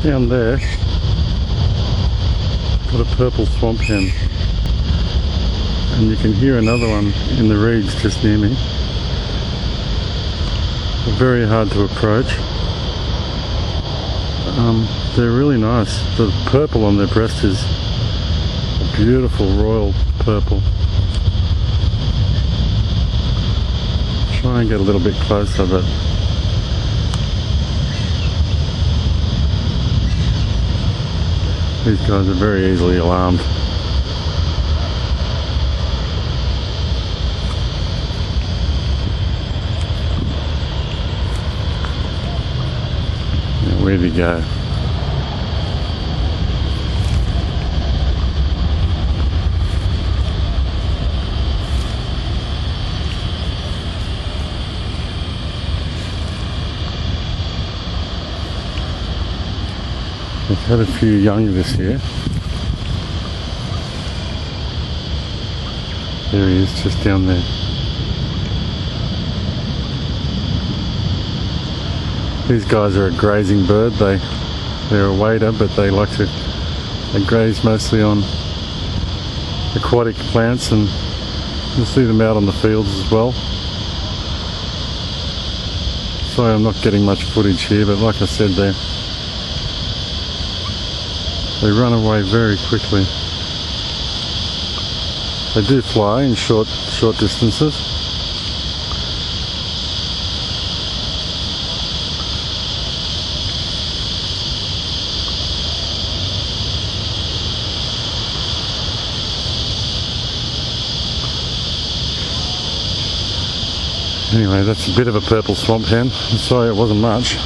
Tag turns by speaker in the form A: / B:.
A: Down there, got a purple swamp hen, and you can hear another one in the reeds just near me. They're very hard to approach. They're really nice. The purple on their breast is a beautiful royal purple. Try and get a little bit closer, but these guys are very easily alarmed. Now, where'd he go? We've had a few young this year. There he is, just down there. These guys are a grazing bird. They're a wader, but they graze mostly on aquatic plants, and you'll see them out on the fields as well. Sorry I'm not getting much footage here, but like I said, they run away very quickly. They do fly in short distances. Anyway, that's a bit of a purple swamp hen. I'm sorry it wasn't much.